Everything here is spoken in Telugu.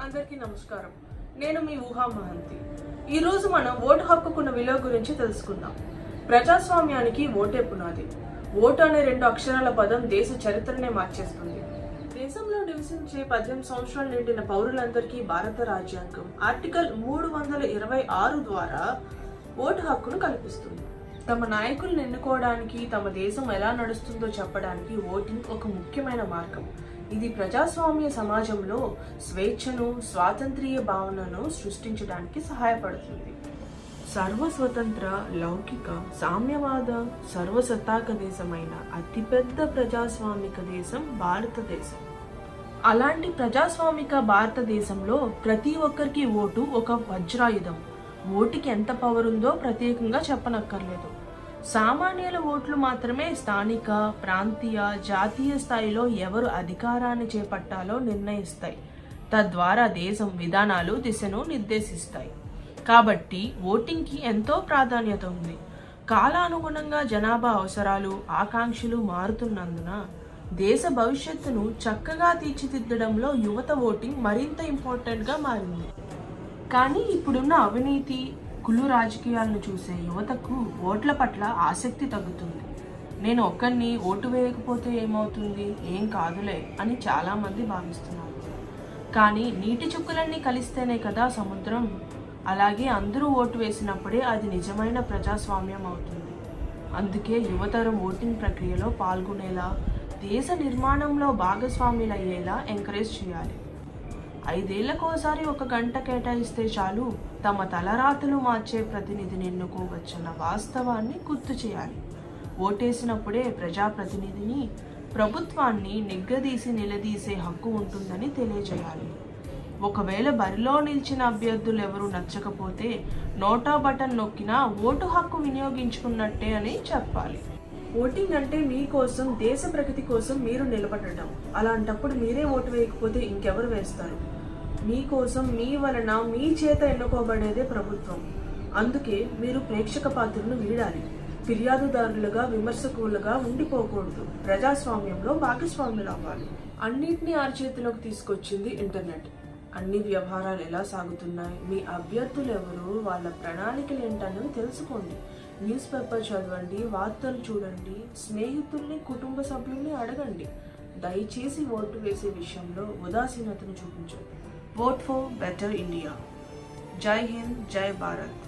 అందరికీ నమస్కారం. నేను మీ ఊహా మహంతి. ఈ రోజు మనం ఓటు హక్కుకున్న విలువ గురించి తెలుసుకుందాం. ప్రజాస్వామ్యానికి ఓటే పునాది. ఓటు అనే 2 అక్షరాల పదం దేశ చరిత్రనే మార్చేస్తుంది. దేశంలో నివసించే 18 సంవత్సరాలు నిండిన పౌరులందరికీ భారత రాజ్యాంగం ఆర్టికల్ 326 ద్వారా ఓటు హక్కును కల్పిస్తుంది. తమ నాయకులను ఎన్నుకోవడానికి, తమ దేశం ఎలా నడుస్తుందో చెప్పడానికి ఓటింగ్ ఒక ముఖ్యమైన మార్గం. ఇది ప్రజాస్వామ్య సమాజంలో స్వేచ్ఛను, స్వాతంత్ర్య భావనను సృష్టించడానికి సహాయపడుతుంది. సర్వస్వతంత్ర, లౌకిక, సామ్యవాద, సర్వసత్తాక దేశమైన అతిపెద్ద ప్రజాస్వామిక దేశం భారతదేశం. అలాంటి ప్రజాస్వామిక భారతదేశంలో ప్రతి ఒక్కరికి ఓటు ఒక వజ్రాయుధం. ఓటుకి ఎంత పవర్ ఉందో ప్రత్యేకంగా చెప్పనక్కర్లేదు. సామాన్యుల ఓట్లు మాత్రమే స్థానిక, ప్రాంతీయ, జాతీయ స్థాయిలో ఎవరు అధికారాన్ని చేపట్టాలో నిర్ణయిస్తాయి. తద్వారా దేశం విధానాలు, దిశను నిర్దేశిస్తాయి. కాబట్టి ఓటింగ్కి ఎంతో ప్రాధాన్యత ఉంది. కాలానుగుణంగా జనాభా అవసరాలు, ఆకాంక్షలు మారుతున్నందున దేశ భవిష్యత్తును చక్కగా తీర్చిదిద్దడంలో యువత ఓటింగ్ మరింత ఇంపార్టెంట్గా మారింది. కానీ ఇప్పుడున్న అవినీతి, కుళ్ళు రాజకీయాలను చూసే యువతకు ఓట్ల పట్ల ఆసక్తి తగ్గుతుంది. నేను ఒక్కరిని ఓటు వేయకపోతే ఏమవుతుంది, ఏం కాదులే అని చాలామంది భావిస్తున్నారు. కానీ నీటి చుక్కలన్నీ కలిస్తేనే కదా సముద్రం. అలాగే అందరూ ఓటు వేసినప్పుడే అది నిజమైన ప్రజాస్వామ్యం అవుతుంది. అందుకే యువతరం ఓటింగ్ ప్రక్రియలో పాల్గొనేలా, దేశ నిర్మాణంలో భాగస్వాములయ్యేలా ఎంకరేజ్ చేయాలి. 5 ఏళ్లకోసారి 1 గంట కేటాయిస్తే చాలు తమ తలరాతలు మార్చే ప్రతినిధిని ఎన్నుకోవచ్చన్న వాస్తవాన్ని గుర్తు చేయాలి. ఓటేసినప్పుడే ప్రజాప్రతినిధిని, ప్రభుత్వాన్ని నిలదీసే హక్కు ఉంటుందని తెలియజేయాలి. ఒకవేళ బరిలో నిలిచిన అభ్యర్థులు ఎవరు నచ్చకపోతే నోటా బటన్ నొక్కినా ఓటు హక్కు వినియోగించుకున్నట్టే అని చెప్పాలి. ఓటింగ్ అంటే మీకోసం, దేశ ప్రగతి కోసం మీరు నిలబడటం. అలాంటప్పుడు మీరే ఓటు వేయకపోతే ఇంకెవరు వేస్తారు? మీకోసం, మీ వలన, మీ చేత ఎన్నుకోబడేదే ప్రభుత్వం. అందుకే మీరు ప్రేక్షక పాత్రను వీడాలి. ఫిర్యాదుదారులుగా, విమర్శకులుగా ఉండిపోకూడదు. ప్రజాస్వామ్యంలో భాగస్వాములు అవ్వాలి. అన్నిటినీ అరచేతిలోకి తీసుకొచ్చింది ఇంటర్నెట్. అన్ని వ్యవహారాలు ఎలా సాగుతున్నాయి, మీ అభ్యర్థులు ఎవరు, వాళ్ళ ప్రణాళికలు ఏంటన్నవి తెలుసుకోండి. న్యూస్ పేపర్ చదవండి, వార్తలు చూడండి, స్నేహితుల్ని, కుటుంబ సభ్యుల్ని అడగండి. దయచేసి ఓటు వేసే విషయంలో ఉదాసీనతను చూపించండి. Vote for better India. జై హింద్, జై భారత్.